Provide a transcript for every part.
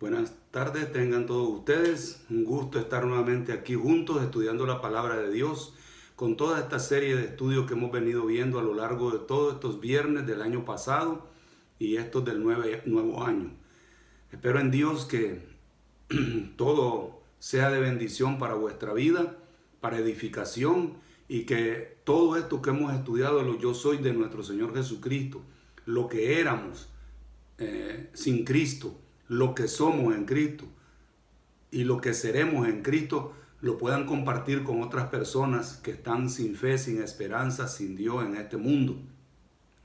Buenas tardes, tengan todos ustedes. Un gusto estar nuevamente aquí juntos estudiando la palabra de Dios con toda esta serie de estudios que hemos venido viendo a lo largo de todos estos viernes del año pasado y estos del nuevo año. Espero en Dios que todo sea de bendición para vuestra vida, para edificación, y que todo esto que hemos estudiado, lo yo soy de nuestro Señor Jesucristo, lo que éramos sin Cristo, lo que somos en Cristo y lo que seremos en Cristo, lo puedan compartir con otras personas que están sin fe, sin esperanza, sin Dios en este mundo.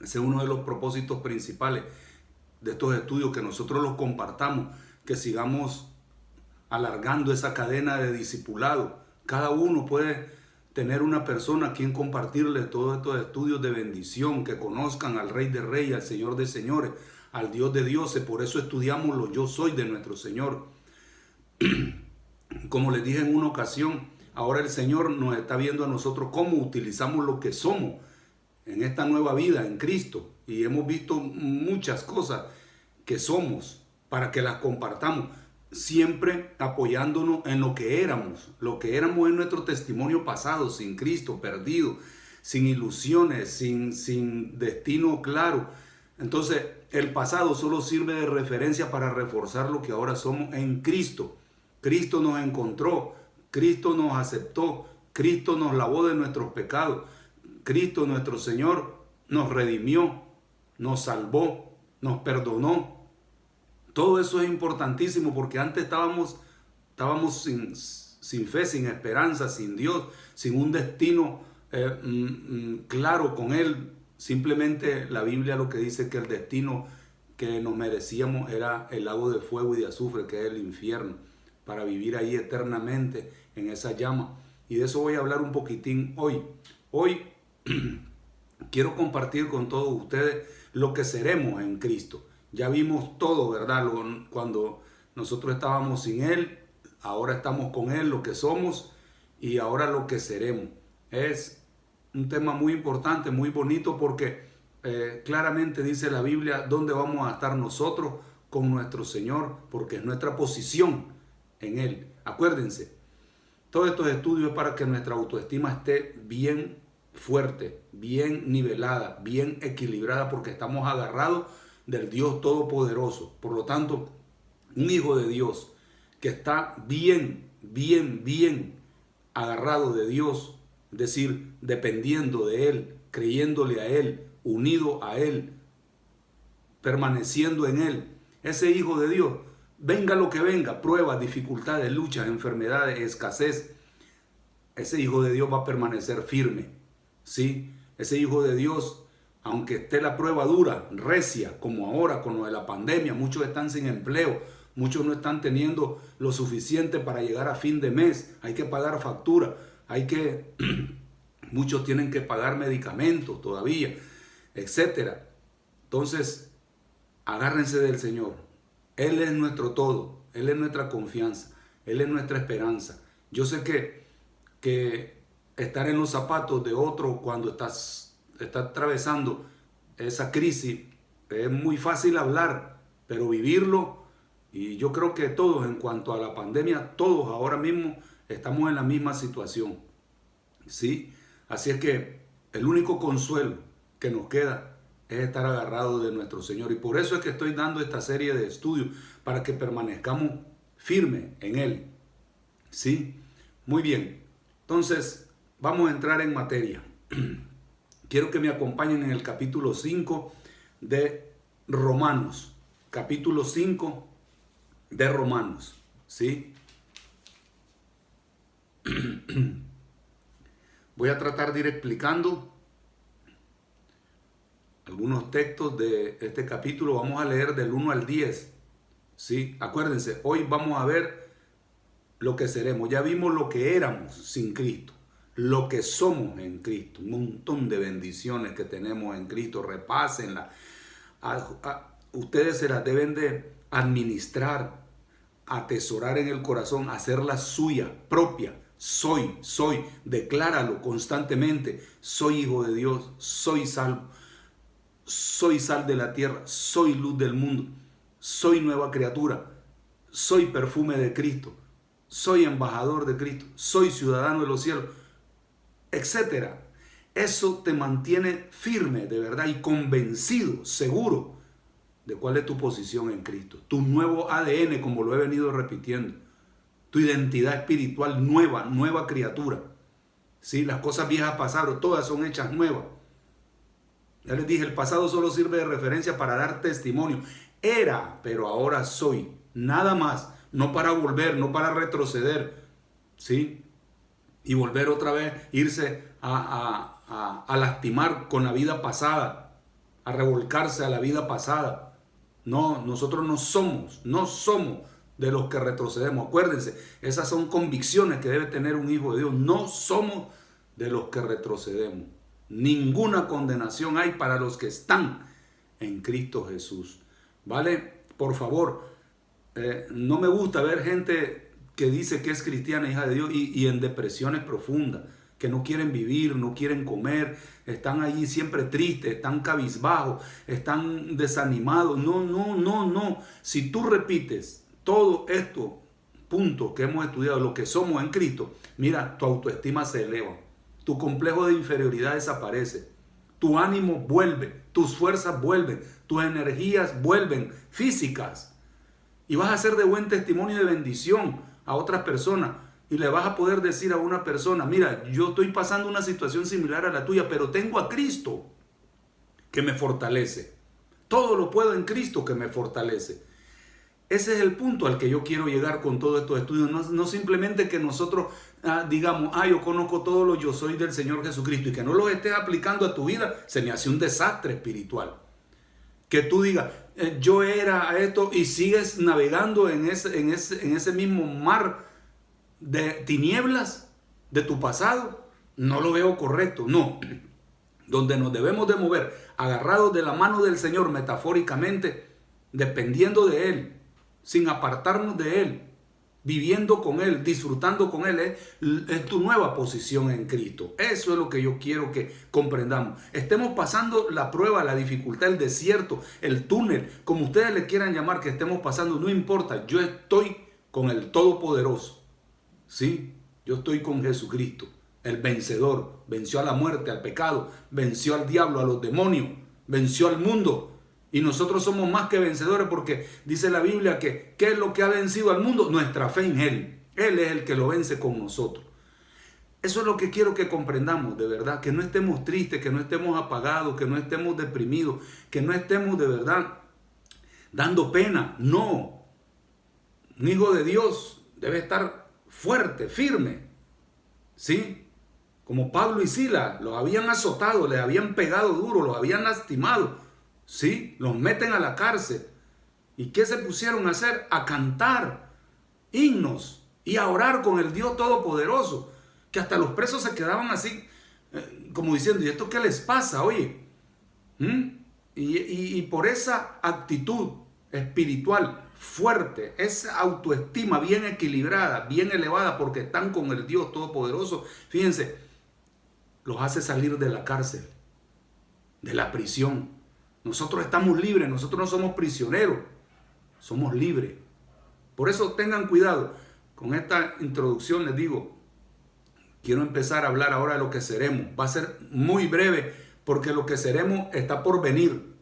Ese es uno de los propósitos principales de estos estudios, que nosotros los compartamos, que sigamos alargando esa cadena de discipulado. Cada uno puede tener una persona a quien compartirle todos estos estudios de bendición, que conozcan al Rey de Reyes, al Señor de Señores, al Dios de dioses. Por eso estudiamos lo yo soy de nuestro Señor. Como les dije en una ocasión, ahora el Señor nos está viendo a nosotros cómo utilizamos lo que somos en esta nueva vida en Cristo. Y hemos visto muchas cosas que somos para que las compartamos, siempre apoyándonos en lo que éramos. Lo que éramos en nuestro testimonio pasado, sin Cristo, perdido, sin ilusiones, sin destino claro. Entonces, el pasado solo sirve de referencia para reforzar lo que ahora somos en Cristo. Cristo nos encontró, Cristo nos aceptó, Cristo nos lavó de nuestros pecados, Cristo nuestro Señor nos redimió, nos salvó, nos perdonó. Todo eso es importantísimo, porque antes estábamos sin fe, sin esperanza, sin Dios, sin un destino claro con Él. Simplemente la Biblia lo que dice, que el destino que nos merecíamos era el lago de fuego y de azufre, que es el infierno, para vivir ahí eternamente en esa llama. Y de eso voy a hablar un poquitín hoy. Hoy quiero compartir con todos ustedes lo que seremos en Cristo. Ya vimos todo, ¿verdad? Cuando nosotros estábamos sin Él, ahora estamos con Él, lo que somos, y ahora lo que seremos. Es un tema muy importante, muy bonito, porque claramente dice la Biblia dónde vamos a estar nosotros con nuestro Señor, porque es nuestra posición en Él. Acuérdense, todos estos estudios es para que nuestra autoestima esté bien fuerte, bien nivelada, bien equilibrada, porque estamos agarrados del Dios Todopoderoso. Por lo tanto, un hijo de Dios que está bien agarrado de Dios, es decir, dependiendo de Él, creyéndole a Él, unido a Él, permaneciendo en Él, ese hijo de Dios, venga lo que venga, pruebas, dificultades, luchas, enfermedades, escasez, ese hijo de Dios va a permanecer firme, ¿sí? Ese hijo de Dios, aunque esté la prueba dura, recia, como ahora con lo de la pandemia, muchos están sin empleo, muchos no están teniendo lo suficiente para llegar a fin de mes, hay que pagar factura, muchos tienen que pagar medicamentos todavía, etcétera. Entonces, agárrense del Señor. Él es nuestro todo, Él es nuestra confianza, Él es nuestra esperanza. Yo sé que estar en los zapatos de otro cuando está atravesando esa crisis es muy fácil hablar, pero vivirlo, y yo creo que todos, en cuanto a la pandemia, todos ahora mismo estamos en la misma situación, ¿sí? Así es que el único consuelo que nos queda es estar agarrados de nuestro Señor, y por eso es que estoy dando esta serie de estudios, para que permanezcamos firmes en Él, ¿sí? Muy bien, entonces vamos a entrar en materia. Quiero que me acompañen en el capítulo 5 de Romanos. Capítulo 5 de Romanos, ¿sí? Voy a tratar de ir explicando algunos textos de este capítulo. Vamos a leer del 1 al 10, ¿sí? Acuérdense, hoy vamos a ver lo que seremos. Ya vimos lo que éramos sin Cristo, lo que somos en Cristo, un montón de bendiciones que tenemos en Cristo. Repásenla. Ustedes se las deben de administrar, atesorar en el corazón, hacerla suya, propia. Soy, decláralo constantemente. Soy hijo de Dios, soy salvo, soy sal de la tierra, soy luz del mundo, soy nueva criatura, soy perfume de Cristo, soy embajador de Cristo, soy ciudadano de los cielos, etcétera. Eso te mantiene firme de verdad y convencido, seguro de cuál es tu posición en Cristo. Tu nuevo ADN, como lo he venido repitiendo. Tu identidad espiritual nueva, nueva criatura. ¿Sí? Las cosas viejas pasaron, todas son hechas nuevas. Ya les dije, el pasado solo sirve de referencia para dar testimonio. Era, pero ahora soy. Nada más. No para volver, no para retroceder. ¿Sí? Y volver otra vez, irse a lastimar con la vida pasada, a revolcarse a la vida pasada. No, nosotros no somos de los que retrocedemos. Acuérdense, esas son convicciones que debe tener un hijo de Dios. No somos de los que retrocedemos. Ninguna condenación hay para los que están en Cristo Jesús. ¿Vale? Por favor, no me gusta ver gente que dice que es cristiana, hija de Dios, y en depresiones profundas, que no quieren vivir, no quieren comer, están allí siempre tristes, están cabizbajos, están desanimados. No. Si tú repites todo esto, puntos que hemos estudiado, lo que somos en Cristo, mira, tu autoestima se eleva, tu complejo de inferioridad desaparece, tu ánimo vuelve, tus fuerzas vuelven, tus energías vuelven físicas, y vas a ser de buen testimonio y de bendición a otras personas. Y le vas a poder decir a una persona, mira, yo estoy pasando una situación similar a la tuya, pero tengo a Cristo que me fortalece. Todo lo puedo en Cristo que me fortalece. Ese es el punto al que yo quiero llegar con todos estos estudios. No simplemente que nosotros digamos, yo conozco todo lo yo soy del Señor Jesucristo, y que no lo estés aplicando a tu vida, se me hace un desastre espiritual. Que tú digas, yo era esto, y sigues navegando en ese mismo mar de tinieblas de tu pasado. No lo veo correcto. No, donde nos debemos de mover agarrados de la mano del Señor, metafóricamente, dependiendo de Él, sin apartarnos de Él, viviendo con Él, disfrutando con Él, es tu nueva posición en Cristo. Eso es lo que yo quiero que comprendamos. Estemos pasando la prueba, la dificultad, el desierto, el túnel, como ustedes le quieran llamar, que estemos pasando, no importa. Yo estoy con el Todopoderoso. Sí, yo estoy con Jesucristo, el vencedor. Venció a la muerte, al pecado, venció al diablo, a los demonios, venció al mundo. Y nosotros somos más que vencedores, porque dice la Biblia que ¿qué es lo que ha vencido al mundo? Nuestra fe en Él. Él es el que lo vence con nosotros. Eso es lo que quiero que comprendamos, de verdad. Que no estemos tristes, que no estemos apagados, que no estemos deprimidos, que no estemos de verdad dando pena. No. Un hijo de Dios debe estar fuerte, firme, ¿sí? Como Pablo y Silas, los habían azotado, les habían pegado duro, los habían lastimado, ¿sí? Los meten a la cárcel. ¿Y qué se pusieron a hacer? A cantar himnos y a orar con el Dios Todopoderoso, que hasta los presos se quedaban así, como diciendo, ¿y esto qué les pasa, oye? Y por esa actitud espiritual fuerte, esa autoestima bien equilibrada, bien elevada, porque están con el Dios Todopoderoso, fíjense, los hace salir de la cárcel, de la prisión. Nosotros estamos libres, nosotros no somos prisioneros, somos libres. Por eso tengan cuidado. Con esta introducción les digo, quiero empezar a hablar ahora de lo que seremos. Va a ser muy breve, porque lo que seremos está por venir.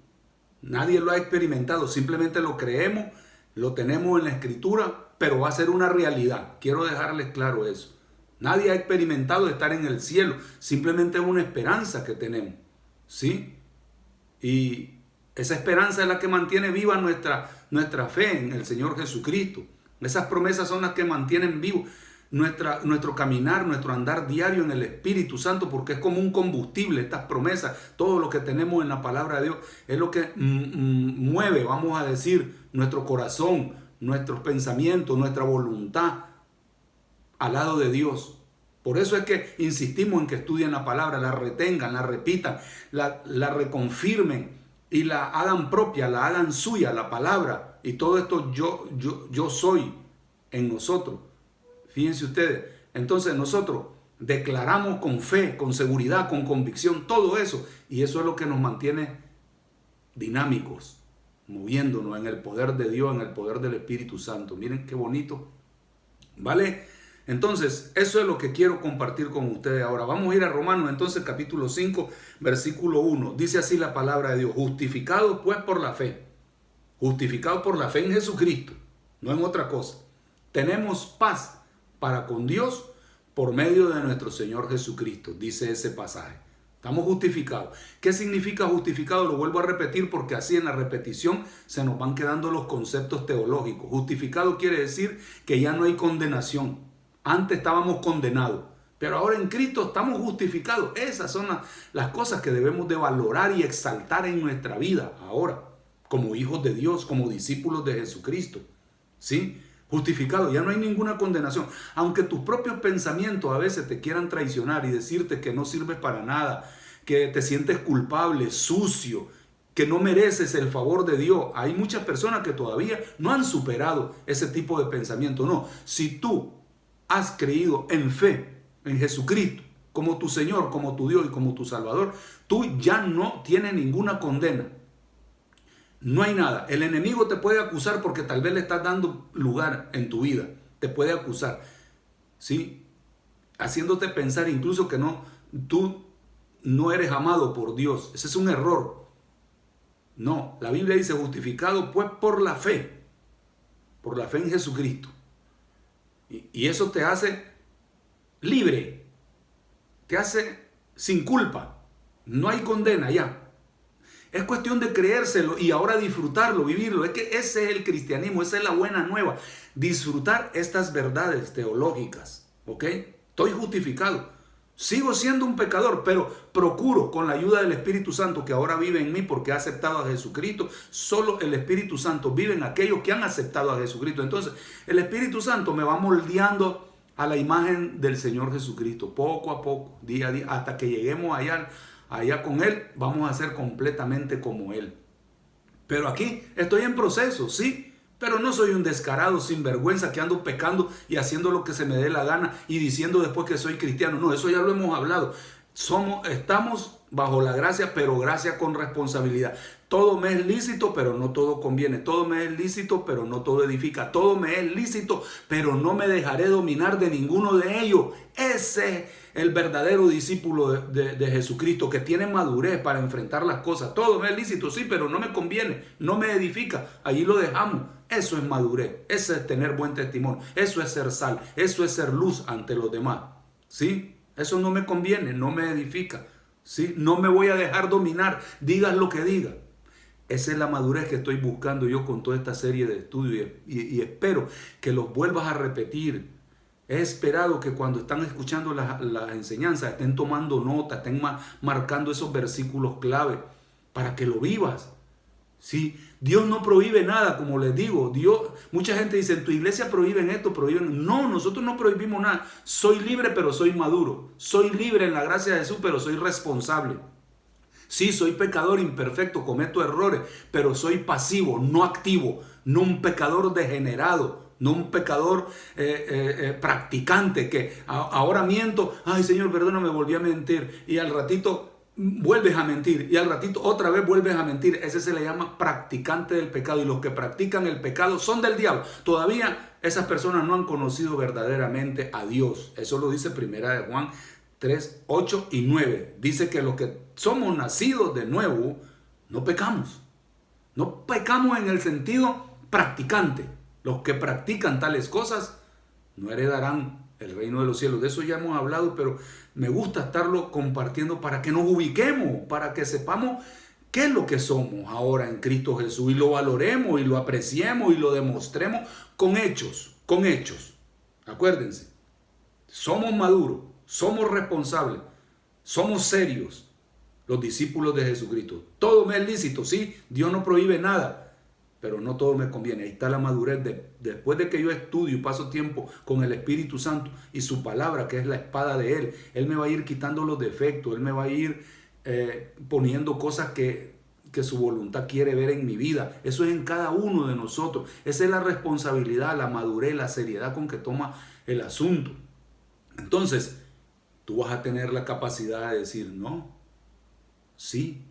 Nadie lo ha experimentado, simplemente lo creemos, lo tenemos en la Escritura, pero va a ser una realidad. Quiero dejarles claro eso. Nadie ha experimentado estar en el cielo, simplemente es una esperanza que tenemos, ¿sí? Y esa esperanza es la que mantiene viva nuestra fe en el Señor Jesucristo. Esas promesas son las que mantienen vivo nuestro caminar, nuestro andar diario en el Espíritu Santo, porque es como un combustible. Estas promesas, todo lo que tenemos en la palabra de Dios, es lo que mueve, vamos a decir, nuestro corazón, nuestros pensamientos, nuestra voluntad al lado de Dios. Por eso es que insistimos en que estudien la palabra, la retengan, la repitan, la reconfirmen y la hagan propia, la hagan suya, la palabra. Y todo esto yo soy en nosotros. Fíjense ustedes, entonces nosotros declaramos con fe, con seguridad, con convicción, todo eso. Y eso es lo que nos mantiene dinámicos, moviéndonos en el poder de Dios, en el poder del Espíritu Santo. Miren qué bonito, ¿vale? Entonces, eso es lo que quiero compartir con ustedes ahora. Vamos a ir a Romanos, entonces, capítulo 5, versículo 1. Dice así la palabra de Dios: justificados pues por la fe. Justificados por la fe en Jesucristo, no en otra cosa. Tenemos paz para con Dios por medio de nuestro Señor Jesucristo, dice ese pasaje. Estamos justificados. ¿Qué significa justificado? Lo vuelvo a repetir porque así en la repetición se nos van quedando los conceptos teológicos. Justificado quiere decir que ya no hay condenación. Antes estábamos condenados, pero ahora en Cristo estamos justificados. Esas son las cosas que debemos de valorar y exaltar en nuestra vida ahora, como hijos de Dios, como discípulos de Jesucristo. ¿Sí? Justificado, ya no hay ninguna condenación. Aunque tus propios pensamientos a veces te quieran traicionar y decirte que no sirves para nada, que te sientes culpable, sucio, que no mereces el favor de Dios. Hay muchas personas que todavía no han superado ese tipo de pensamiento. No, si tú has creído en fe en Jesucristo como tu Señor, como tu Dios y como tu Salvador, tú ya no tienes ninguna condena. No hay nada. El enemigo te puede acusar porque tal vez le estás dando lugar en tu vida. Te puede acusar, ¿sí? Haciéndote pensar incluso que tú no eres amado por Dios. Ese es un error. No, la Biblia dice justificado pues por la fe en Jesucristo. Y eso te hace libre, te hace sin culpa. No hay condena ya. Es cuestión de creérselo y ahora disfrutarlo, vivirlo. Es que ese es el cristianismo, esa es la buena nueva. Disfrutar estas verdades teológicas, ¿ok? Estoy justificado. Sigo siendo un pecador, pero procuro con la ayuda del Espíritu Santo que ahora vive en mí porque ha aceptado a Jesucristo. Solo el Espíritu Santo vive en aquellos que han aceptado a Jesucristo. Entonces, el Espíritu Santo me va moldeando a la imagen del Señor Jesucristo, poco a poco, día a día, hasta que lleguemos allá con Él, vamos a ser completamente como Él. Pero aquí estoy en proceso, sí, pero no soy un descarado sin vergüenza que ando pecando y haciendo lo que se me dé la gana y diciendo después que soy cristiano. No, eso ya lo hemos hablado. Estamos bajo la gracia, pero gracia con responsabilidad. Todo me es lícito, pero no todo conviene. Todo me es lícito, pero no todo edifica. Todo me es lícito, pero no me dejaré dominar de ninguno de ellos. Ese es el verdadero discípulo de Jesucristo, que tiene madurez para enfrentar las cosas. Todo me es lícito, sí, pero no me conviene, no me edifica. Allí lo dejamos. Eso es madurez, eso es tener buen testimonio, eso es ser sal, eso es ser luz ante los demás. ¿Sí? Eso no me conviene, no me edifica. ¿Sí? No me voy a dejar dominar, digas lo que digas. Esa es la madurez que estoy buscando yo con toda esta serie de estudios y espero que los vuelvas a repetir. He esperado que cuando están escuchando las enseñanzas estén tomando nota, estén marcando esos versículos clave para que lo vivas. ¿Sí? Dios no prohíbe nada, como les digo. Mucha gente dice, en tu iglesia prohíben esto, prohíben. No, nosotros no prohibimos nada. Soy libre, pero soy maduro. Soy libre en la gracia de Jesús, pero soy responsable. Sí, soy pecador imperfecto, cometo errores, pero soy pasivo, no activo, no un pecador degenerado, no un pecador practicante que ahora miento, ay Señor, perdóname, volví a mentir, y al ratito vuelves a mentir, y al ratito otra vez vuelves a mentir. Ese se le llama practicante del pecado, y los que practican el pecado son del diablo. Todavía esas personas no han conocido verdaderamente a Dios. Eso lo dice Primera de Juan 3, 8 y 9. Dice que los que somos nacidos de nuevo, no pecamos. No pecamos en el sentido practicante. Los que practican tales cosas no heredarán el reino de los cielos. De eso ya hemos hablado, pero me gusta estarlo compartiendo para que nos ubiquemos, para que sepamos qué es lo que somos ahora en Cristo Jesús y lo valoremos y lo apreciemos y lo demostremos con hechos, con hechos. Acuérdense, somos maduros, somos responsables, somos serios, los discípulos de Jesucristo. Todo me es lícito, sí, Dios no prohíbe nada, pero no todo me conviene. Ahí está la madurez. Después de que yo estudio y paso tiempo con el Espíritu Santo y su palabra, que es la espada de Él, Él me va a ir quitando los defectos, Él me va a ir poniendo cosas que su voluntad quiere ver en mi vida. Eso es en cada uno de nosotros. Esa es la responsabilidad, la madurez, la seriedad con que toma el asunto. Entonces, tú vas a tener la capacidad de decir, no, sí,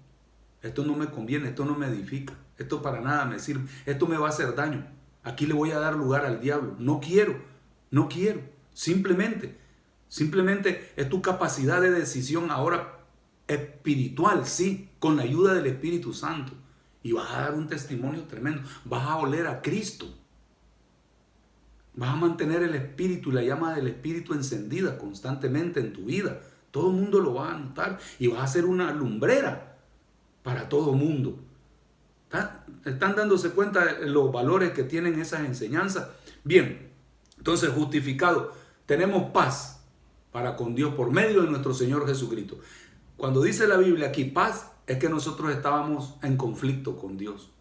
esto no me conviene, esto no me edifica. esto para nada me sirve, esto me va a hacer daño, aquí le voy a dar lugar al diablo, no quiero, simplemente es tu capacidad de decisión ahora espiritual, sí, con la ayuda del Espíritu Santo, y vas a dar un testimonio tremendo, vas a oler a Cristo, vas a mantener el Espíritu y la llama del Espíritu encendida constantemente en tu vida, todo el mundo lo va a notar, y vas a ser una lumbrera para todo el mundo. ¿Están dándose cuenta de los valores que tienen esas enseñanzas? Bien, entonces justificado, tenemos paz para con Dios por medio de nuestro Señor Jesucristo. Cuando dice la Biblia aquí paz, es que nosotros estábamos en conflicto con Dios.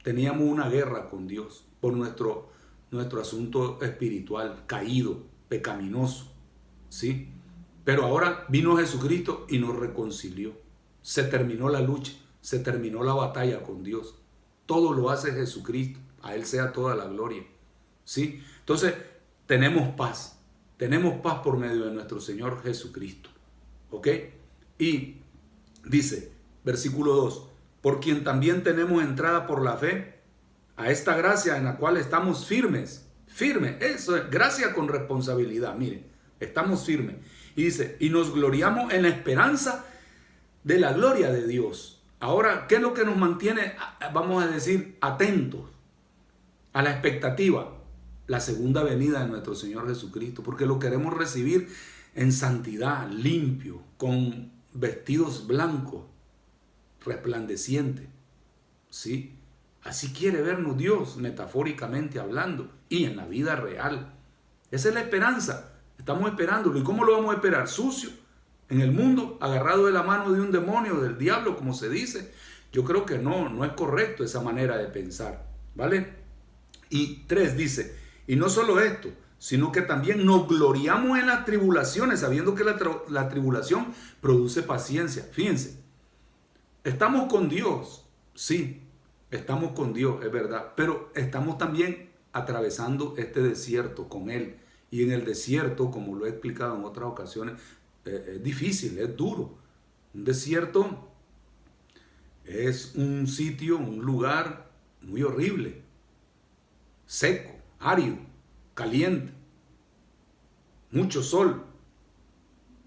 Teníamos una guerra con Dios por nuestro asunto espiritual, caído, pecaminoso, ¿sí? Pero ahora vino Jesucristo y nos reconcilió. Se terminó la lucha, se terminó la batalla con Dios. Todo lo hace Jesucristo, a Él sea toda la gloria, ¿sí? Entonces, tenemos paz por medio de nuestro Señor Jesucristo, ¿ok? Y dice, versículo 2, por quien también tenemos entrada por la fe a esta gracia en la cual estamos firmes, eso es, gracia con responsabilidad, miren, estamos firmes. Y dice, y nos gloriamos en la esperanza de la gloria de Dios. Ahora, ¿qué es lo que nos mantiene, vamos a decir, atentos a la expectativa? La segunda venida de nuestro Señor Jesucristo, porque lo queremos recibir en santidad, limpio, con vestidos blancos, resplandecientes, ¿sí? Así quiere vernos Dios, metafóricamente hablando, y en la vida real. Esa es la esperanza, estamos esperándolo. ¿Y cómo lo vamos a esperar? Sucio, en el mundo, agarrado de la mano de un demonio, del diablo, como se dice. Yo creo que no es correcto esa manera de pensar, ¿vale? Y 3 dice, y no solo esto, sino que también nos gloriamos en las tribulaciones, sabiendo que la tribulación produce paciencia. Fíjense, estamos con Dios, sí, estamos con Dios, es verdad, pero estamos también atravesando este desierto con Él. Y en el desierto, como lo he explicado en otras ocasiones, es difícil, es duro. Un desierto es un sitio, un lugar muy horrible, seco, árido, caliente, mucho sol,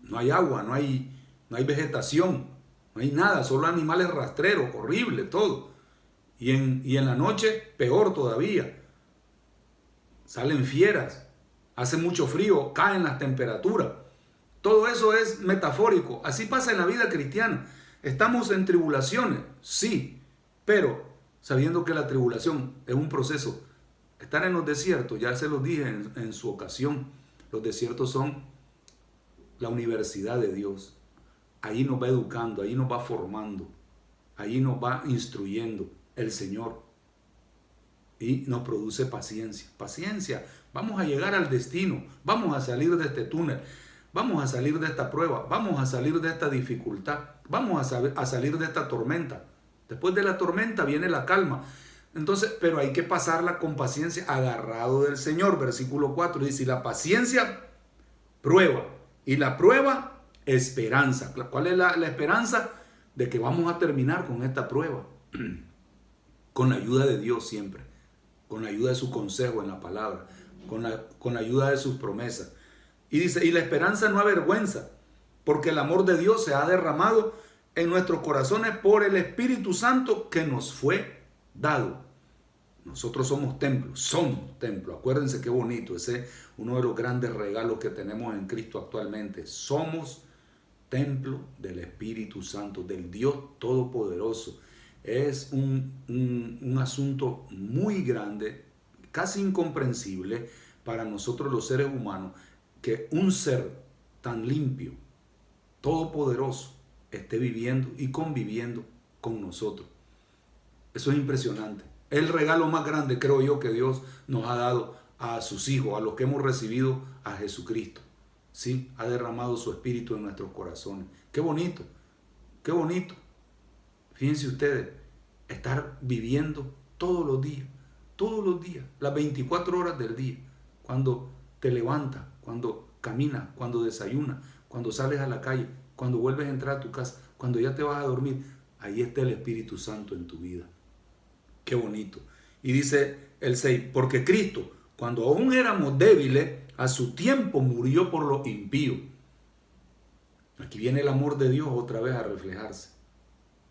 no hay agua, no hay vegetación, no hay nada, solo animales rastreros, horrible todo. Y en la noche, peor todavía, salen fieras, hace mucho frío, caen las temperaturas. Todo eso es metafórico, así pasa en la vida cristiana. Estamos en tribulaciones, sí, pero sabiendo que la tribulación es un proceso. Estar en los desiertos, ya se los dije en su ocasión, los desiertos son la universidad de Dios. Ahí nos va educando, ahí nos va formando, ahí nos va instruyendo el Señor. Y nos produce paciencia. Paciencia, vamos a llegar al destino, vamos a salir de este túnel, vamos a salir de esta prueba, vamos a salir de esta dificultad, vamos a salir de esta tormenta. Después de la tormenta viene la calma. Entonces, pero hay que pasarla con paciencia, agarrado del Señor. Versículo 4 dice, y la paciencia, prueba. Y la prueba, esperanza. ¿Cuál es la esperanza? De que vamos a terminar con esta prueba. Con la ayuda de Dios siempre. Con la ayuda de su consejo en la palabra. Con la ayuda de sus promesas. Y dice, y la esperanza no avergüenza, porque el amor de Dios se ha derramado en nuestros corazones por el Espíritu Santo que nos fue dado. Nosotros somos templo. Acuérdense qué bonito, ese es uno de los grandes regalos que tenemos en Cristo actualmente. Somos templo del Espíritu Santo, del Dios Todopoderoso. Es un asunto muy grande, casi incomprensible para nosotros los seres humanos, que un ser tan limpio, todopoderoso, esté viviendo y conviviendo con nosotros. Eso es impresionante. Es el regalo más grande, creo yo, que Dios nos ha dado a sus hijos, a los que hemos recibido a Jesucristo. Sí, ha derramado su espíritu en nuestros corazones. Qué bonito, qué bonito. Fíjense ustedes, estar viviendo todos los días, las 24 horas del día, cuando te levantas, cuando caminas, cuando desayunas, cuando sales a la calle, cuando vuelves a entrar a tu casa, cuando ya te vas a dormir. ahí está el Espíritu Santo en tu vida. Qué bonito. Y dice el 6, porque Cristo, cuando aún éramos débiles, a su tiempo murió por los impíos. Aquí viene el amor de Dios otra vez a reflejarse.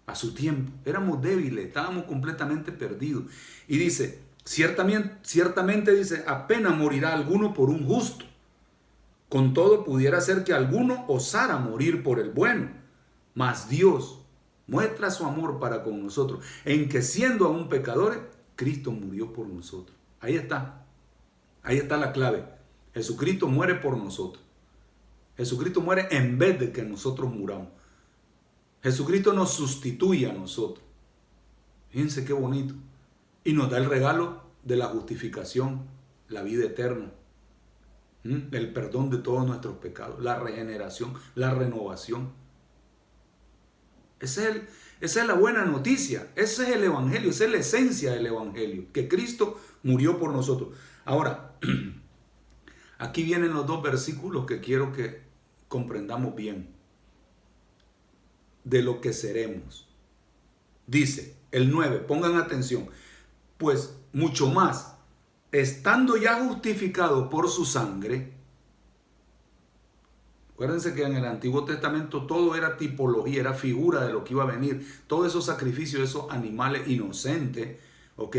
A su tiempo. Éramos débiles, estábamos completamente perdidos. Y dice, ciertamente dice, apenas morirá alguno por un justo. Con todo pudiera ser que alguno osara morir por el bueno. Mas Dios muestra su amor para con nosotros, en que siendo aún pecadores, Cristo murió por nosotros. Ahí está la clave. Jesucristo muere por nosotros. Jesucristo muere en vez de que nosotros muramos. Jesucristo nos sustituye a nosotros. Fíjense qué bonito. Y nos da el regalo de la justificación, la vida eterna, el perdón de todos nuestros pecados, la regeneración, la renovación. Esa es la buena noticia. Ese es el Evangelio, esa es la esencia del Evangelio, que Cristo murió por nosotros. Ahora, aquí vienen los dos versículos que quiero que comprendamos bien de lo que seremos. Dice el 9, pongan atención, pues mucho más, estando ya justificados por su sangre. Acuérdense que en el Antiguo Testamento todo era tipología, era figura de lo que iba a venir. Todos esos sacrificios, esos animales inocentes, ¿ok?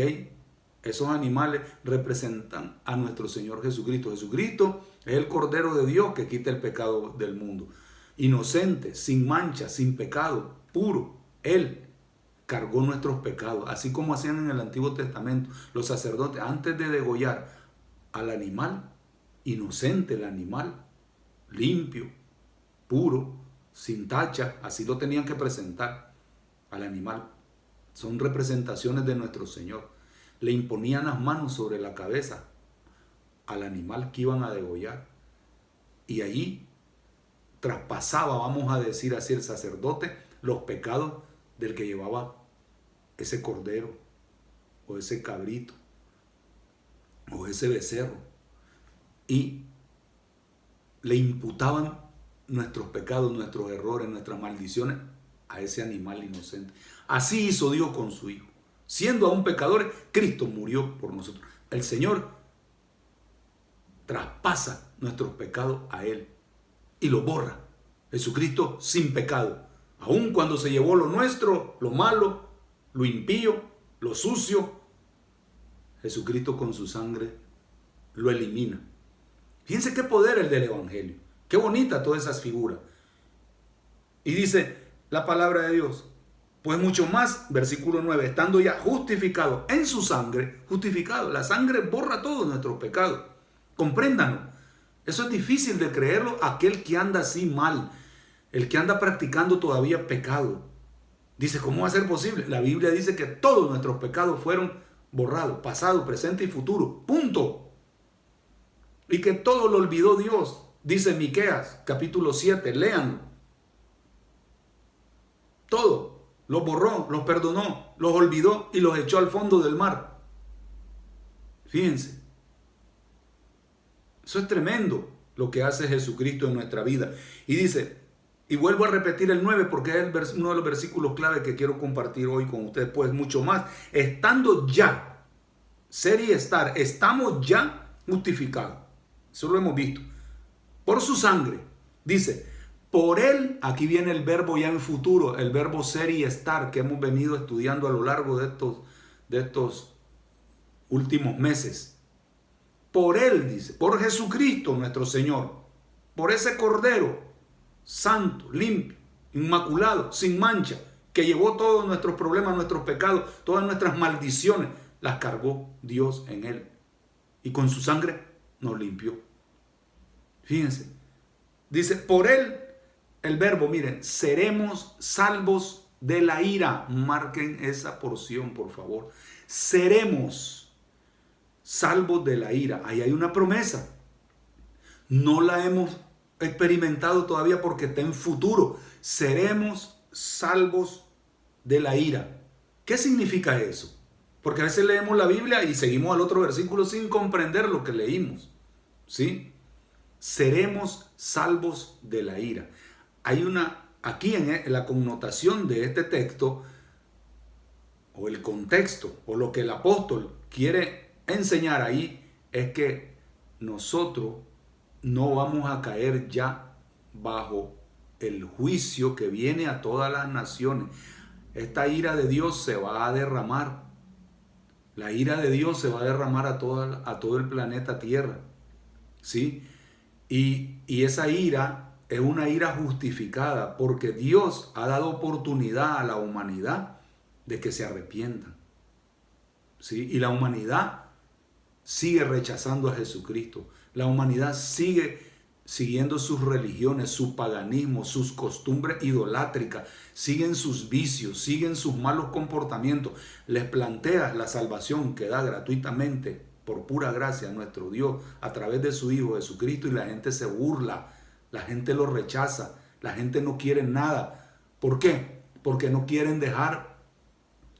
Esos animales representan a nuestro Señor Jesucristo. Jesucristo es el Cordero de Dios que quita el pecado del mundo. Inocente, sin mancha, sin pecado, puro. Él cargó nuestros pecados, así como hacían en el Antiguo Testamento los sacerdotes antes de degollar al animal, inocente el animal, limpio, puro, sin tacha, así lo tenían que presentar al animal. Son representaciones de nuestro Señor. Le imponían las manos sobre la cabeza al animal que iban a degollar. Y allí traspasaba, vamos a decir así, el sacerdote los pecados del que llevaba ese cordero o ese cabrito o ese becerro. Y le imputaban nuestros pecados, nuestros errores, nuestras maldiciones a ese animal inocente. Así hizo Dios con su Hijo. Siendo aún pecadores, Cristo murió por nosotros. El Señor traspasa nuestros pecados a Él y los borra. Jesucristo sin pecado. Aun cuando se llevó lo nuestro, lo malo, lo impío, lo sucio, Jesucristo con su sangre lo elimina. Fíjense qué poder el del Evangelio. Qué bonita todas esas figuras. Y dice la palabra de Dios, pues mucho más, versículo 9, estando ya justificado en su sangre, justificado, la sangre borra todos nuestros pecados. Compréndanlo. Eso es difícil de creerlo aquel que anda así mal, el que anda practicando todavía pecado. Dice, ¿cómo va a ser posible? La Biblia dice que todos nuestros pecados fueron borrados, pasado, presente y futuro. Punto. Y que todo lo olvidó Dios. Dice Miqueas, capítulo 7, léanlo. Todo. Los borró, los perdonó, los olvidó y los echó al fondo del mar. Fíjense. Eso es tremendo lo que hace Jesucristo en nuestra vida. Y dice, y vuelvo a repetir el 9 porque es uno de los versículos clave que quiero compartir hoy con ustedes. Pues mucho más, estando ya, ser y estar, estamos ya justificados. Eso lo hemos visto. Por su sangre, dice, por él, aquí viene el verbo ya en futuro, el verbo ser y estar que hemos venido estudiando a lo largo de estos últimos meses. Por él, dice, por Jesucristo nuestro Señor, por ese Cordero santo, limpio, inmaculado, sin mancha, que llevó todos nuestros problemas, nuestros pecados, todas nuestras maldiciones, las cargó Dios en él. Y con su sangre nos limpió. Fíjense, dice, por él, el verbo, miren, seremos salvos de la ira. Marquen esa porción, por favor. Seremos salvos de la ira. Ahí hay una promesa. No la hemos experimentado todavía porque está en futuro. Seremos salvos de la ira. ¿Qué significa eso? Porque a veces leemos la Biblia y seguimos al otro versículo sin comprender lo que leímos. ¿Sí? Seremos salvos de la ira. Hay una aquí en la connotación de este texto, o el contexto, o lo que el apóstol quiere enseñar ahí, es que nosotros no vamos a caer ya bajo el juicio que viene a todas las naciones. Esta ira de Dios se va a derramar. La ira de Dios se va a derramar a todo el planeta Tierra. ¿Sí? Y esa ira es una ira justificada porque Dios ha dado oportunidad a la humanidad de que se arrepientan. ¿Sí? Y la humanidad sigue rechazando a Jesucristo. La humanidad sigue siguiendo sus religiones, su paganismo, sus costumbres idolátricas, siguen sus vicios, siguen sus malos comportamientos. Les planteas la salvación que da gratuitamente por pura gracia a nuestro Dios a través de su Hijo Jesucristo y la gente se burla, la gente lo rechaza, la gente no quiere nada. ¿Por qué? Porque no quieren dejar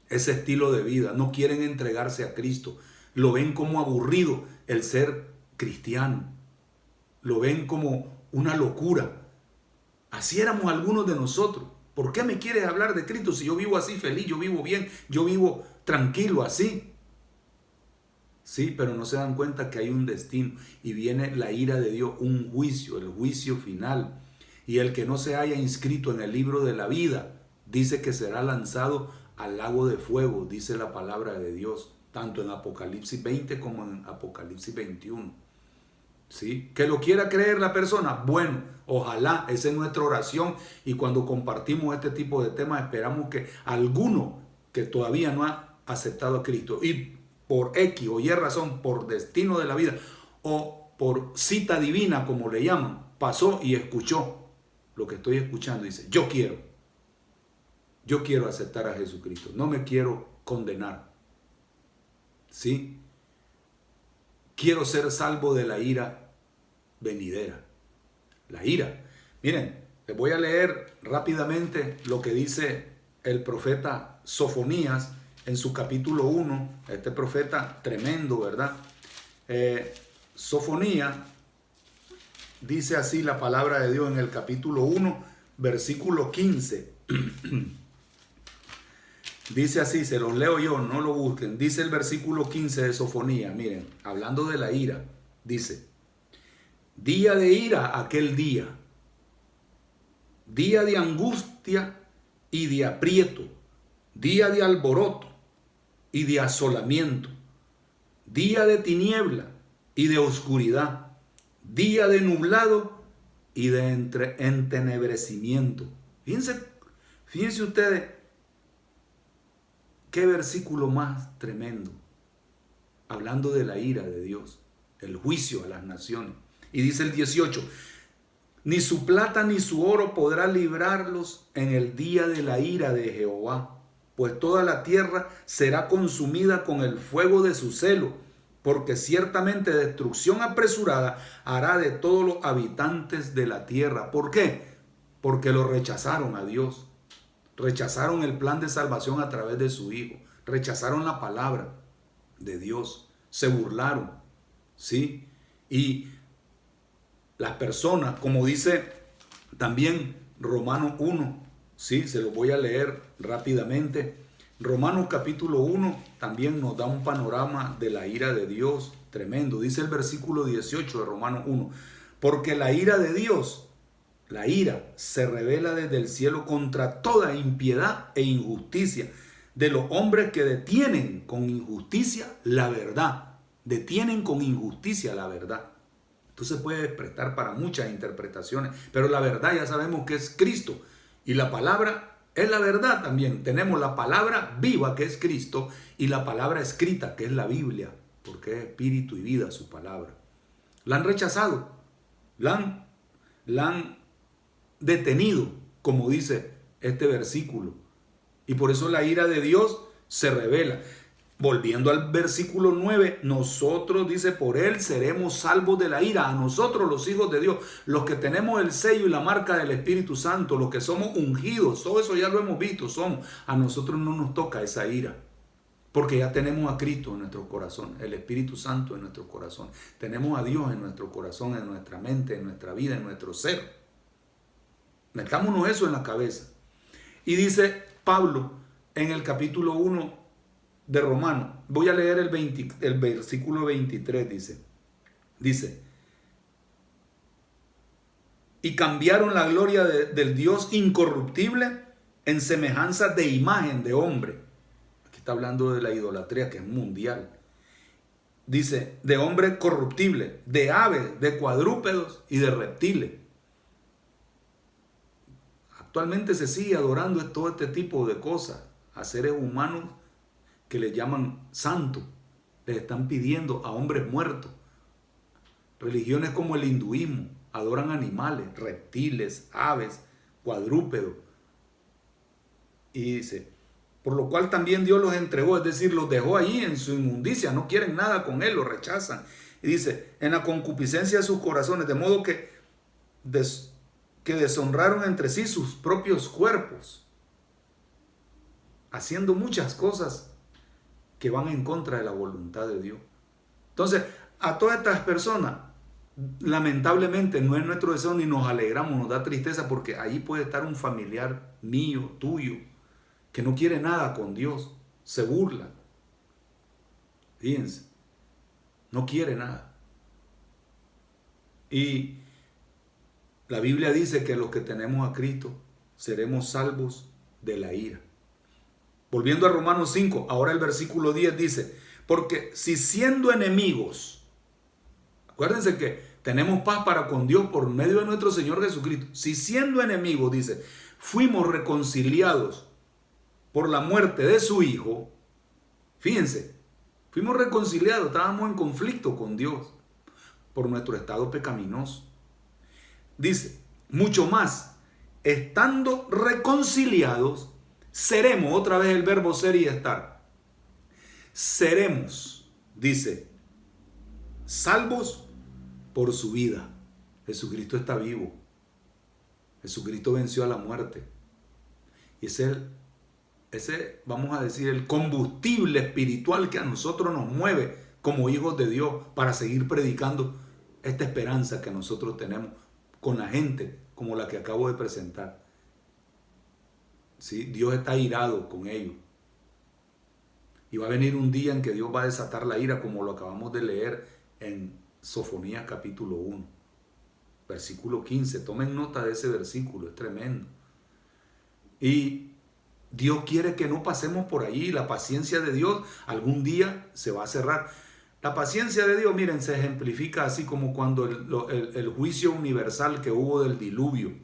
ese estilo de vida, no quieren entregarse a Cristo. Lo ven como aburrido el ser cristiano. Lo ven como una locura. Así éramos algunos de nosotros. ¿Por qué me quieres hablar de Cristo si yo vivo así feliz, yo vivo bien, yo vivo tranquilo así? Sí, pero no se dan cuenta que hay un destino y viene la ira de Dios, un juicio, el juicio final. Y el que no se haya inscrito en el libro de la vida, dice que será lanzado al lago de fuego, dice la palabra de Dios, tanto en Apocalipsis 20 como en Apocalipsis 21. ¿Sí? Que lo quiera creer la persona, bueno, ojalá, esa es nuestra oración, y cuando compartimos este tipo de temas esperamos que alguno que todavía no ha aceptado a Cristo y por X o Y razón, por destino de la vida o por cita divina como le llaman, pasó y escuchó lo que estoy escuchando y dice, yo quiero aceptar a Jesucristo, no me quiero condenar, ¿sí? Quiero ser salvo de la ira venidera. La ira. Miren, les voy a leer rápidamente lo que dice el profeta Sofonías en su capítulo 1. Este profeta tremendo, ¿verdad? Sofonías dice así la palabra de Dios en el capítulo 1, versículo 15. Dice así, se los leo yo, no lo busquen. Dice el versículo 15 de Sofonías, miren, hablando de la ira, dice, día de ira aquel día, día de angustia y de aprieto, día de alboroto y de asolamiento, día de tiniebla y de oscuridad, día de nublado y de entenebrecimiento. Fíjense ustedes, qué versículo más tremendo, hablando de la ira de Dios, el juicio a las naciones. Y dice el 18, ni su plata ni su oro podrá librarlos en el día de la ira de Jehová, pues toda la tierra será consumida con el fuego de su celo, porque ciertamente destrucción apresurada hará de todos los habitantes de la tierra. ¿Por qué? Porque lo rechazaron a Dios. Rechazaron el plan de salvación a través de su Hijo. Rechazaron la palabra de Dios. Se burlaron. ¿Sí? Y las personas, como dice también Romanos 1, ¿sí? Se lo voy a leer rápidamente. Romanos capítulo 1 también nos da un panorama de la ira de Dios tremendo. Dice el versículo 18 de Romanos 1. Porque la ira de Dios, la ira se revela desde el cielo contra toda impiedad e injusticia de los hombres que detienen con injusticia la verdad. Detienen con injusticia la verdad. Entonces puede prestar para muchas interpretaciones, pero la verdad ya sabemos que es Cristo y la palabra es la verdad también. Tenemos la palabra viva que es Cristo y la palabra escrita que es la Biblia, porque es espíritu y vida su palabra. La han rechazado, la han detenido, como dice este versículo. Y por eso la ira de Dios se revela. Volviendo al versículo 9, nosotros, dice, por él seremos salvos de la ira. A nosotros, los hijos de Dios, los que tenemos el sello y la marca del Espíritu Santo, los que somos ungidos, todo eso ya lo hemos visto, somos. A nosotros no nos toca esa ira, porque ya tenemos a Cristo en nuestro corazón, el Espíritu Santo en nuestro corazón. Tenemos a Dios en nuestro corazón, en nuestra mente, en nuestra vida, en nuestro ser. Metámonos eso en la cabeza. Y dice Pablo en el capítulo 1 de Romanos, voy a leer el versículo 23, dice, y cambiaron la gloria del Dios incorruptible en semejanza de imagen de hombre. Aquí está hablando de la idolatría que es mundial. Dice, de hombre corruptible, de aves, de cuadrúpedos y de reptiles. Actualmente se sigue adorando todo este tipo de cosas a seres humanos que les llaman santos. Les están pidiendo a hombres muertos. Religiones como el hinduismo adoran animales, reptiles, aves, cuadrúpedos. Y dice, por lo cual también Dios los entregó, es decir, los dejó ahí en su inmundicia, no quieren nada con él, lo rechazan. Y dice, en la concupiscencia de sus corazones, de modo que deshonraron entre sí sus propios cuerpos, haciendo muchas cosas que van en contra de la voluntad de Dios. Entonces, a todas estas personas, lamentablemente no es nuestro deseo ni nos alegramos, nos da tristeza porque ahí puede estar un familiar mío, tuyo, que no quiere nada con Dios, se burla. Fíjense, no quiere nada. Y la Biblia dice que los que tenemos a Cristo seremos salvos de la ira. Volviendo a Romanos 5, ahora el versículo 10 dice, porque si siendo enemigos, acuérdense que tenemos paz para con Dios por medio de nuestro Señor Jesucristo. Si siendo enemigos, dice, fuimos reconciliados por la muerte de su Hijo. Fíjense, fuimos reconciliados, estábamos en conflicto con Dios por nuestro estado pecaminoso. Dice, mucho más, estando reconciliados, seremos, otra vez el verbo ser y estar. Seremos, dice, salvos por su vida. Jesucristo está vivo. Jesucristo venció a la muerte. Y ese, vamos a decir, el combustible espiritual que a nosotros nos mueve como hijos de Dios para seguir predicando esta esperanza que nosotros tenemos con la gente como la que acabo de presentar. ¿Sí? Dios está airado con ellos. Y va a venir un día en que Dios va a desatar la ira, como lo acabamos de leer en Sofonías capítulo 1, versículo 15. Tomen nota de ese versículo, es tremendo. Y Dios quiere que no pasemos por ahí. La paciencia de Dios algún día se va a cerrar. La paciencia de Dios, miren, se ejemplifica así como cuando el juicio universal que hubo del diluvio.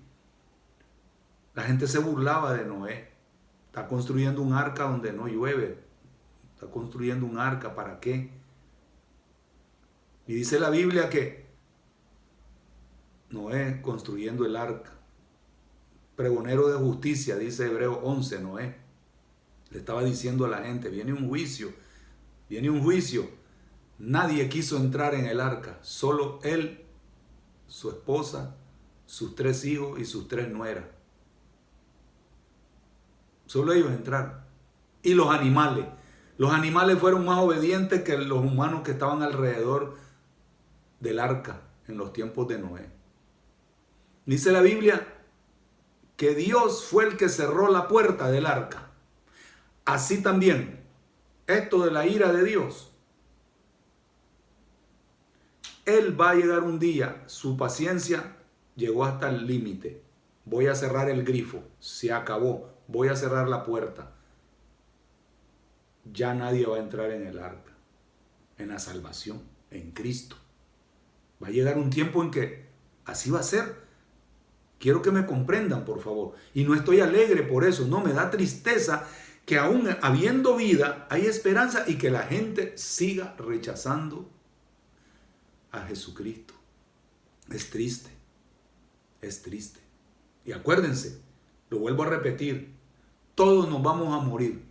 La gente se burlaba de Noé. Está construyendo un arca donde no llueve. Está construyendo un arca, ¿para qué? Y dice la Biblia que Noé construyendo el arca, pregonero de justicia, dice Hebreos 11, Noé, le estaba diciendo a la gente, viene un juicio. Nadie quiso entrar en el arca, solo él, su esposa, sus 3 hijos y sus 3 nueras. Solo ellos entraron. Y los animales fueron más obedientes que los humanos que estaban alrededor del arca en los tiempos de Noé. Dice la Biblia que Dios fue el que cerró la puerta del arca. Así también, esto de la ira de Dios, Él va a llegar un día, su paciencia llegó hasta el límite. Voy a cerrar el grifo, se acabó, voy a cerrar la puerta. Ya nadie va a entrar en el arca, en la salvación, en Cristo. Va a llegar un tiempo en que así va a ser. Quiero que me comprendan, por favor. Y no estoy alegre por eso, no, me da tristeza que aún habiendo vida hay esperanza y que la gente siga rechazando a Jesucristo. Es triste, es triste. Y acuérdense, lo vuelvo a repetir, todos nos vamos a morir.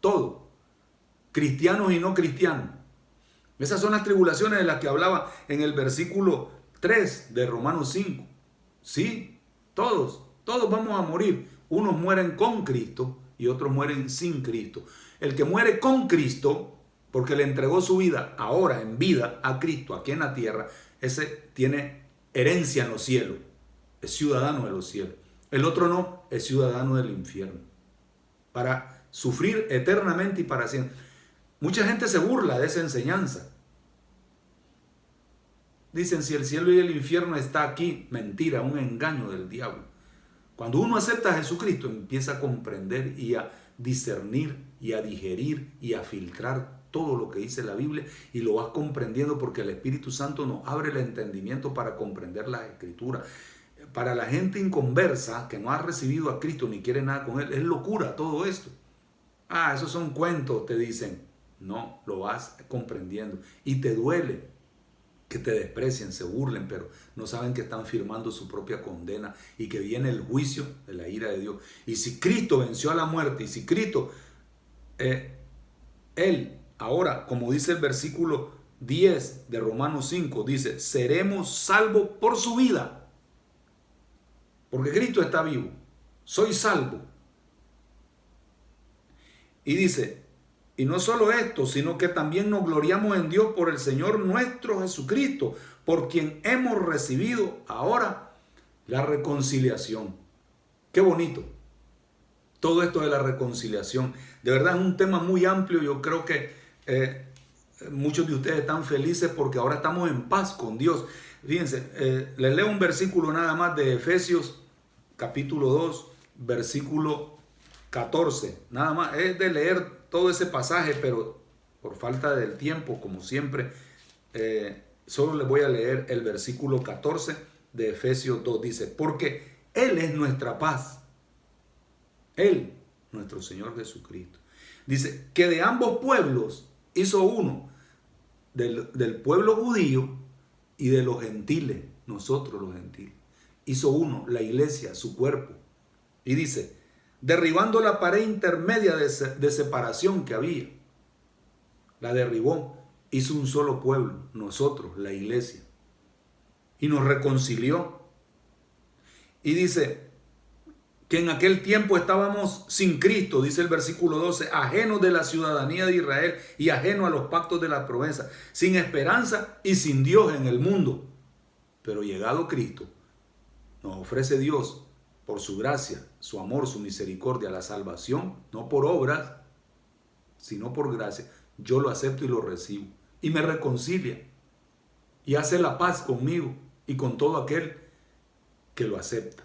Todos, cristianos y no cristianos. Esas son las tribulaciones de las que hablaba en el versículo 3 de Romanos 5. Sí, todos vamos a morir. Unos mueren con Cristo y otros mueren sin Cristo. El que muere con Cristo, porque le entregó su vida en vida a Cristo aquí en la tierra, ese tiene herencia en los cielos. es ciudadano de los cielos. El otro no, es ciudadano del infierno. Para sufrir eternamente y para siempre. Mucha gente se burla de esa enseñanza. Dicen, si el cielo y el infierno está aquí, mentira, un engaño del diablo. Cuando uno acepta a Jesucristo, empieza a comprender y a discernir y a digerir y a filtrar todo lo que dice la Biblia, y lo vas comprendiendo porque el Espíritu Santo nos abre el entendimiento para comprender las Escrituras. Para la gente inconversa que no ha recibido a Cristo ni quiere nada con Él, es locura todo esto. Ah, esos son cuentos, te dicen. No, lo vas comprendiendo y te duele que te desprecien, se burlen, pero no saben que están firmando su propia condena y que viene el juicio de la ira de Dios. Y si Cristo venció a la muerte, y si Cristo, Él, ahora, como dice el versículo 10 de Romanos 5, dice, seremos salvos por su vida. Porque Cristo está vivo. Soy salvo. Y dice, y no solo esto, sino que también nos gloriamos en Dios por el Señor nuestro Jesucristo, por quien hemos recibido ahora la reconciliación. Qué bonito. Todo esto de la reconciliación. De verdad es un tema muy amplio. Yo creo que muchos de ustedes están felices porque ahora estamos en paz con Dios. Fíjense, les leo un versículo nada más de Efesios capítulo 2, versículo 14. Nada más, es de leer todo ese pasaje, pero por falta del tiempo, como siempre, solo les voy a leer el versículo 14 de Efesios 2. Dice, porque Él es nuestra paz. Él, nuestro Señor Jesucristo. Dice, que de ambos pueblos hizo uno, del pueblo judío y de los gentiles, nosotros los gentiles. Hizo uno, la iglesia, su cuerpo. Y dice, derribando la pared intermedia de separación que había. La derribó, hizo un solo pueblo, nosotros, la iglesia. Y nos reconcilió. Y dice que en aquel tiempo estábamos sin Cristo, dice el versículo 12, ajenos de la ciudadanía de Israel y ajenos a los pactos de la promesa, sin esperanza y sin Dios en el mundo. Pero llegado Cristo, nos ofrece Dios, por su gracia, su amor, su misericordia, la salvación, no por obras, sino por gracia. Yo lo acepto y lo recibo. Y me reconcilia. Y hace la paz conmigo y con todo aquel que lo acepta.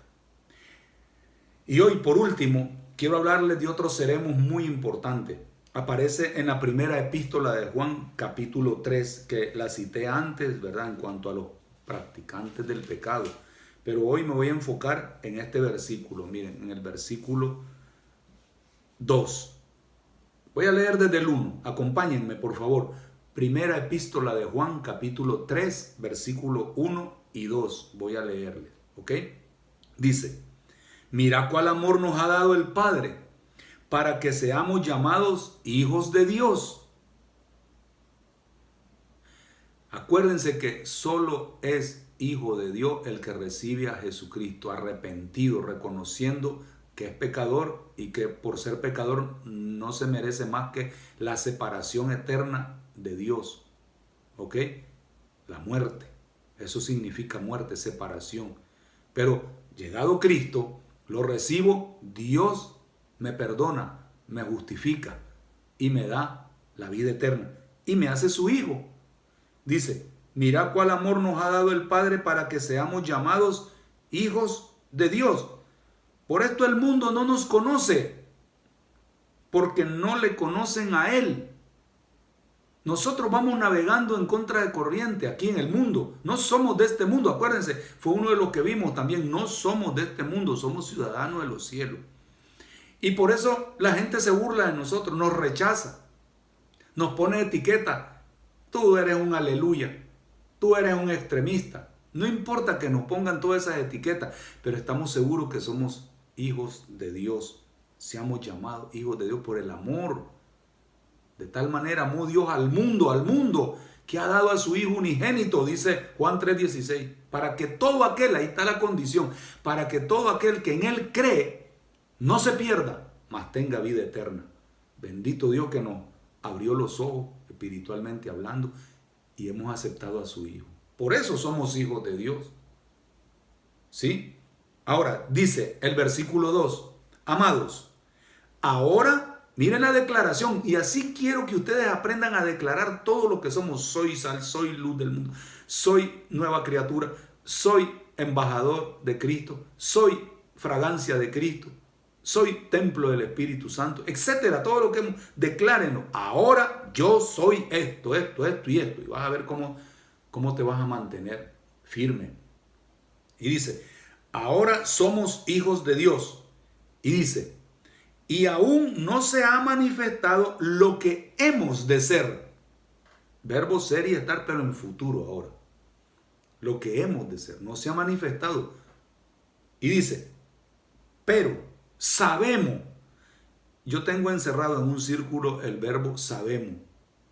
Y hoy, por último, quiero hablarles de otro seremos muy importante. Aparece en la primera epístola de Juan, capítulo 3, que la cité antes, ¿verdad? En cuanto a los practicantes del pecado. Pero hoy me voy a enfocar en este versículo. Miren, en el versículo 2. Voy a leer desde el 1. Acompáñenme, por favor. Primera epístola de Juan, capítulo 3, versículo 1 y 2. Voy a leerles, ¿ok? Dice, mira cuál amor nos ha dado el Padre para que seamos llamados hijos de Dios. Acuérdense que solo es hijo de Dios el que recibe a Jesucristo, arrepentido, reconociendo que es pecador y que por ser pecador no se merece más que la separación eterna de Dios. ¿Ok? La muerte. Eso significa muerte, separación. Pero llegado Cristo, lo recibo, Dios me perdona, me justifica y me da la vida eterna y me hace su hijo. Dice, mira cuál amor nos ha dado el Padre para que seamos llamados hijos de Dios. Por esto el mundo no nos conoce, porque no le conocen a Él. Nosotros vamos navegando en contra de corriente aquí en el mundo. No somos de este mundo, acuérdense, fue uno de los que vimos también. No somos de este mundo, somos ciudadanos de los cielos. Y por eso la gente se burla de nosotros, nos rechaza, nos pone etiqueta. Tú eres un aleluya. Tú eres un extremista. No importa que nos pongan todas esas etiquetas, pero estamos seguros que somos hijos de Dios. Seamos llamados hijos de Dios por el amor. De tal manera amó Dios al mundo, que ha dado a su Hijo unigénito, dice Juan 3:16, para que todo aquel, ahí está la condición, para que todo aquel que en Él cree, no se pierda, mas tenga vida eterna. Bendito Dios que nos abrió los ojos, espiritualmente hablando, y hemos aceptado a su Hijo. Por eso somos hijos de Dios. ¿Sí? Ahora, dice el versículo 2, amados, ahora miren la declaración, y así quiero que ustedes aprendan a declarar todo lo que somos. Soy sal, soy luz del mundo, soy nueva criatura, soy embajador de Cristo, soy fragancia de Cristo, soy templo del Espíritu Santo, etcétera. Todo lo que declárenlo. Ahora yo soy esto, esto, esto y esto. Y vas a ver cómo te vas a mantener firme. Y dice, ahora somos hijos de Dios. Y dice, y aún no se ha manifestado lo que hemos de ser. Verbo ser y estar, pero en futuro ahora. Lo que hemos de ser. No se ha manifestado. Y dice, pero sabemos. Yo tengo encerrado en un círculo el verbo sabemos.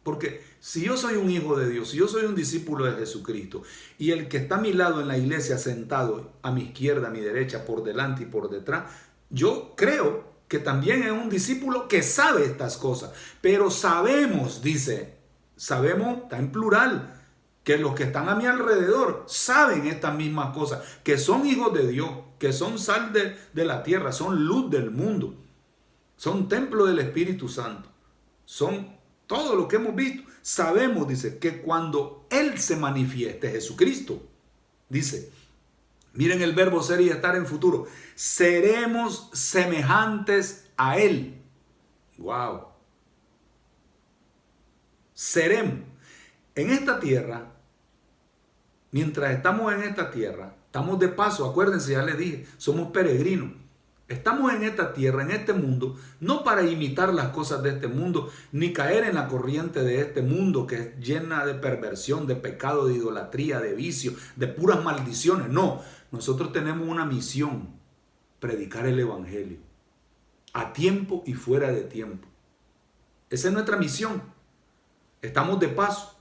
Porque si yo soy un hijo de Dios, si yo soy un discípulo de Jesucristo, y el que está a mi lado en la iglesia sentado, a mi izquierda, a mi derecha, por delante y por detrás, yo creo que también es un discípulo que sabe estas cosas. Pero sabemos, dice, sabemos, está en plural, que los que están a mi alrededor saben estas mismas cosas, que son hijos de Dios, que son sal de la tierra, son luz del mundo, son templo del Espíritu Santo, son todo lo que hemos visto. Sabemos, dice, que cuando Él se manifieste, Jesucristo, dice, miren el verbo ser y estar en futuro, seremos semejantes a Él. Wow. Seremos. En esta tierra, mientras estamos en esta tierra, estamos de paso, acuérdense, ya les dije, somos peregrinos. Estamos en esta tierra, en este mundo, no para imitar las cosas de este mundo, ni caer en la corriente de este mundo que es llena de perversión, de pecado, de idolatría, de vicio, de puras maldiciones. No, nosotros tenemos una misión, predicar el evangelio, a tiempo y fuera de tiempo. Esa es nuestra misión. Estamos de paso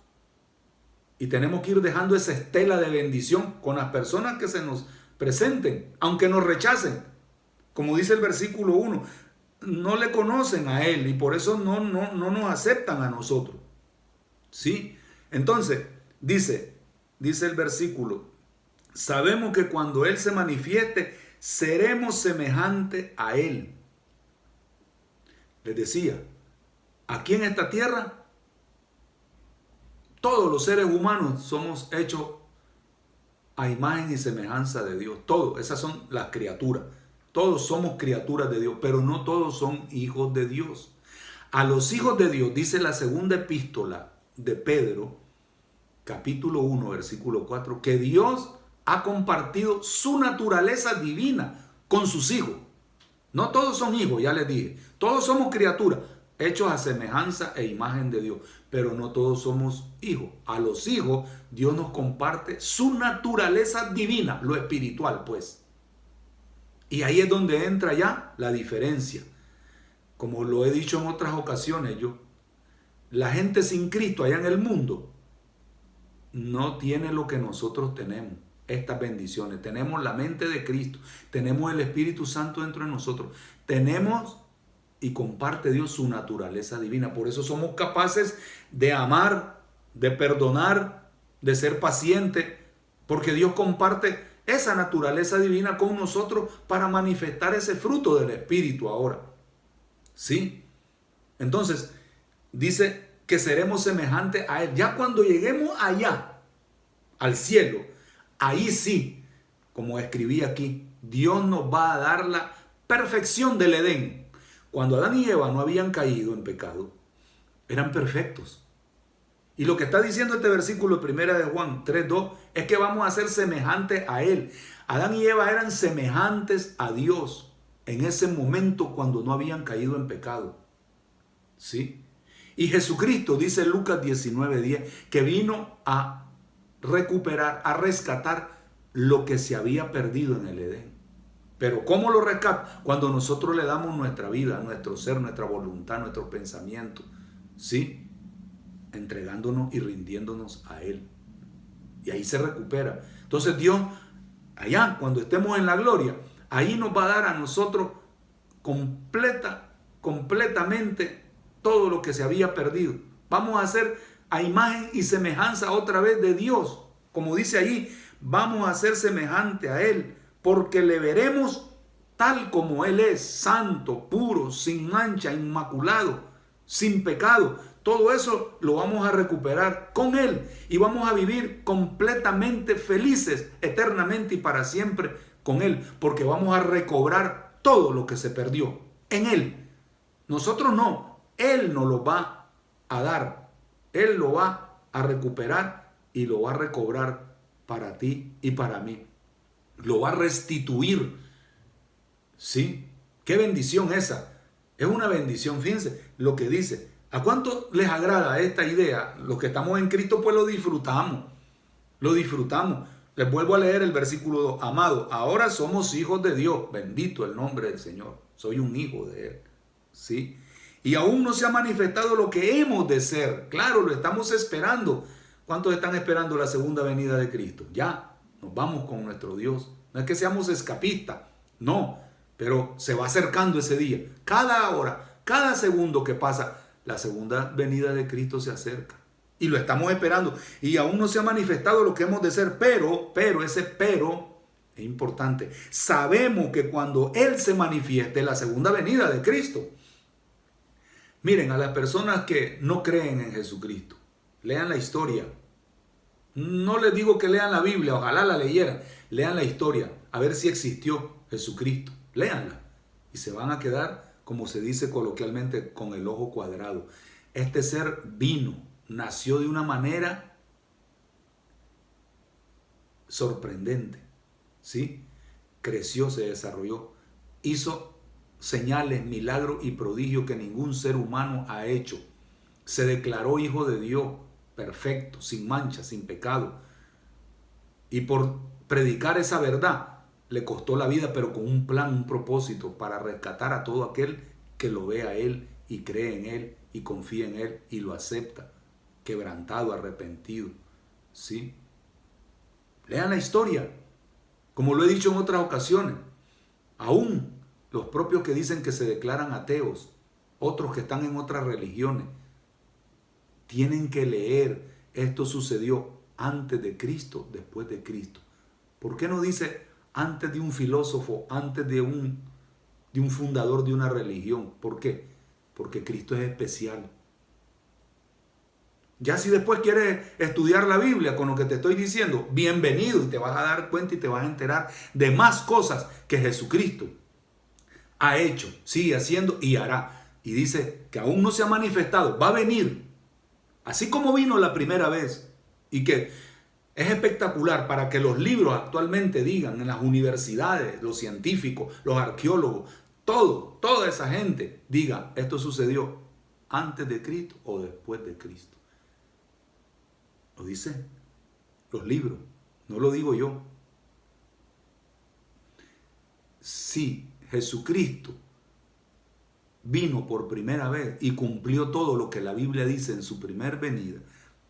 y tenemos que ir dejando esa estela de bendición con las personas que se nos presenten, aunque nos rechacen. Como dice el versículo 1, no le conocen a Él y por eso no nos aceptan a nosotros. ¿Sí? Entonces, dice el versículo, sabemos que cuando Él se manifieste, seremos semejantes a Él. Les decía, aquí en esta tierra, todos los seres humanos somos hechos a imagen y semejanza de Dios. Todos, esas son las criaturas. Todos somos criaturas de Dios, pero no todos son hijos de Dios. A los hijos de Dios, dice la segunda epístola de Pedro, capítulo 1, versículo 4, que Dios ha compartido su naturaleza divina con sus hijos. No todos son hijos, ya les dije. Todos somos criaturas, hechos a semejanza e imagen de Dios, pero no todos somos hijos. A los hijos, Dios nos comparte su naturaleza divina, lo espiritual, pues. Y ahí es donde entra ya la diferencia. Como lo he dicho en otras ocasiones, la gente sin Cristo allá en el mundo no tiene lo que nosotros tenemos, estas bendiciones. Tenemos la mente de Cristo, tenemos el Espíritu Santo dentro de nosotros, tenemos y comparte Dios su naturaleza divina. Por eso somos capaces de amar, de perdonar, de ser pacientes, porque Dios comparte esa naturaleza divina con nosotros para manifestar ese fruto del Espíritu ahora. ¿Sí? Entonces, dice que seremos semejantes a Él. Ya cuando lleguemos allá, al cielo, ahí sí, como escribí aquí, Dios nos va a dar la perfección del Edén. Cuando Adán y Eva no habían caído en pecado, eran perfectos. Y lo que está diciendo este versículo 1 de Juan 3:2 es que vamos a ser semejantes a Él. Adán y Eva eran semejantes a Dios en ese momento cuando no habían caído en pecado. ¿Sí? Y Jesucristo, dice Lucas 19:10, que vino a recuperar, a rescatar lo que se había perdido en el Edén. Pero ¿cómo lo rescata? Cuando nosotros le damos nuestra vida, nuestro ser, nuestra voluntad, nuestro pensamiento. ¿Sí? Entregándonos y rindiéndonos a Él. Y ahí se recupera. Entonces Dios, allá cuando estemos en la gloria, ahí nos va a dar a nosotros completamente todo lo que se había perdido. Vamos a ser a imagen y semejanza otra vez de Dios. Como dice ahí, vamos a ser semejante a Él, porque le veremos tal como Él es, santo, puro, sin mancha, inmaculado, sin pecado. Todo eso lo vamos a recuperar con Él y vamos a vivir completamente felices, eternamente y para siempre con Él, porque vamos a recobrar todo lo que se perdió en Él. Nosotros no, Él nos lo va a dar, Él lo va a recuperar y lo va a recobrar para ti y para mí. Lo va a restituir. ¿Sí? ¿Qué bendición esa? Es una bendición. Fíjense lo que dice. ¿A cuánto les agrada esta idea? Los que estamos en Cristo pues lo disfrutamos. Lo disfrutamos. Les vuelvo a leer el versículo 2. Amado, ahora somos hijos de Dios. Bendito el nombre del Señor. Soy un hijo de Él. ¿Sí? Y aún no se ha manifestado lo que hemos de ser. Claro, lo estamos esperando. ¿Cuántos están esperando la segunda venida de Cristo? Ya, nos vamos con nuestro Dios. No es que seamos escapistas. No, pero se va acercando ese día. Cada hora, cada segundo que pasa, la segunda venida de Cristo se acerca. Y lo estamos esperando. Y aún no se ha manifestado lo que hemos de ser. Pero es importante. Sabemos que cuando Él se manifieste, la segunda venida de Cristo. Miren, a las personas que no creen en Jesucristo, lean la historia. No les digo que lean la Biblia, ojalá la leyeran. Lean la historia, a ver si existió Jesucristo. Léanla y se van a quedar, como se dice coloquialmente, con el ojo cuadrado. Este ser vino, nació de una manera sorprendente, ¿sí? Creció, se desarrolló, hizo señales, milagros y prodigios que ningún ser humano ha hecho. Se declaró hijo de Dios, perfecto, sin mancha, sin pecado. Y por predicar esa verdad, le costó la vida, pero con un plan, un propósito para rescatar a todo aquel que lo ve a Él y cree en Él y confía en Él y lo acepta, quebrantado, arrepentido. ¿Sí? Lean la historia, como lo he dicho en otras ocasiones. Aún los propios que dicen que se declaran ateos, otros que están en otras religiones, tienen que leer. Esto sucedió antes de Cristo, después de Cristo. ¿Por qué no dice antes de un filósofo, antes de un fundador de una religión? ¿Por qué? Porque Cristo es especial. Ya si después quieres estudiar la Biblia con lo que te estoy diciendo, bienvenido, y te vas a dar cuenta y te vas a enterar de más cosas que Jesucristo ha hecho, sigue haciendo y hará. Y dice que aún no se ha manifestado, va a venir, así como vino la primera vez, y que es espectacular para que los libros actualmente digan en las universidades, los científicos, los arqueólogos, toda esa gente diga, esto sucedió antes de Cristo o después de Cristo. Lo dicen los libros, no lo digo yo. Si Jesucristo vino por primera vez y cumplió todo lo que la Biblia dice en su primer venida,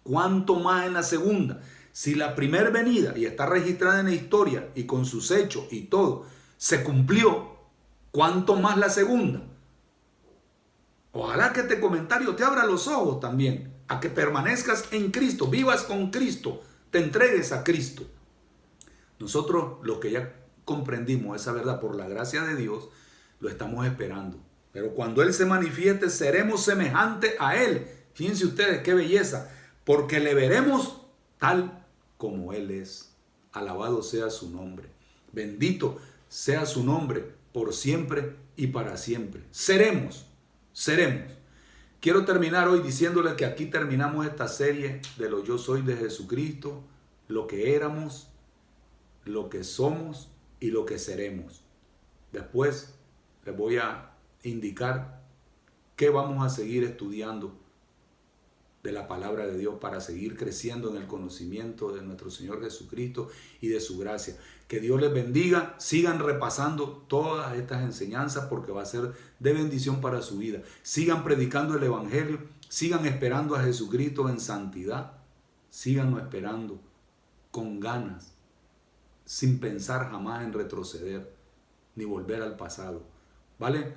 ¿cuánto más en la segunda? Si la primera venida, y está registrada en la historia y con sus hechos y todo, se cumplió, ¿cuánto más la segunda? Ojalá que este comentario te abra los ojos también, a que permanezcas en Cristo, vivas con Cristo, te entregues a Cristo. Nosotros, los que ya comprendimos esa verdad por la gracia de Dios, lo estamos esperando. Pero cuando Él se manifieste, seremos semejantes a Él. Fíjense ustedes qué belleza, porque le veremos tal como Él es. Alabado sea su nombre. Bendito sea su nombre por siempre y para siempre. Seremos. Quiero terminar hoy diciéndole que aquí terminamos esta serie de lo yo soy de Jesucristo, lo que éramos, lo que somos y lo que seremos. Después les voy a indicar qué vamos a seguir estudiando de la palabra de Dios para seguir creciendo en el conocimiento de nuestro Señor Jesucristo y de su gracia. Que Dios les bendiga, sigan repasando todas estas enseñanzas porque va a ser de bendición para su vida. Sigan predicando el Evangelio, sigan esperando a Jesucristo en santidad, síganlo esperando con ganas, sin pensar jamás en retroceder ni volver al pasado. ¿Vale?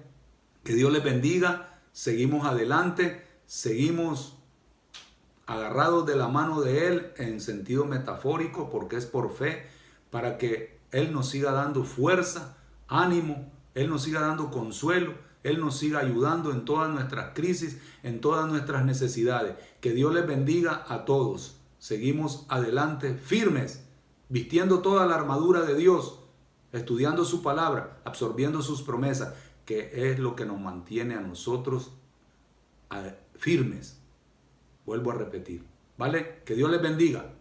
Que Dios les bendiga, seguimos adelante, seguimos agarrados de la mano de Él en sentido metafórico porque es por fe, para que Él nos siga dando fuerza, ánimo, Él nos siga dando consuelo, Él nos siga ayudando en todas nuestras crisis, en todas nuestras necesidades. Que Dios les bendiga a todos. Seguimos adelante firmes, vistiendo toda la armadura de Dios, estudiando su palabra, absorbiendo sus promesas, que es lo que nos mantiene a nosotros firmes. Vuelvo a repetir, ¿vale? Que Dios les bendiga.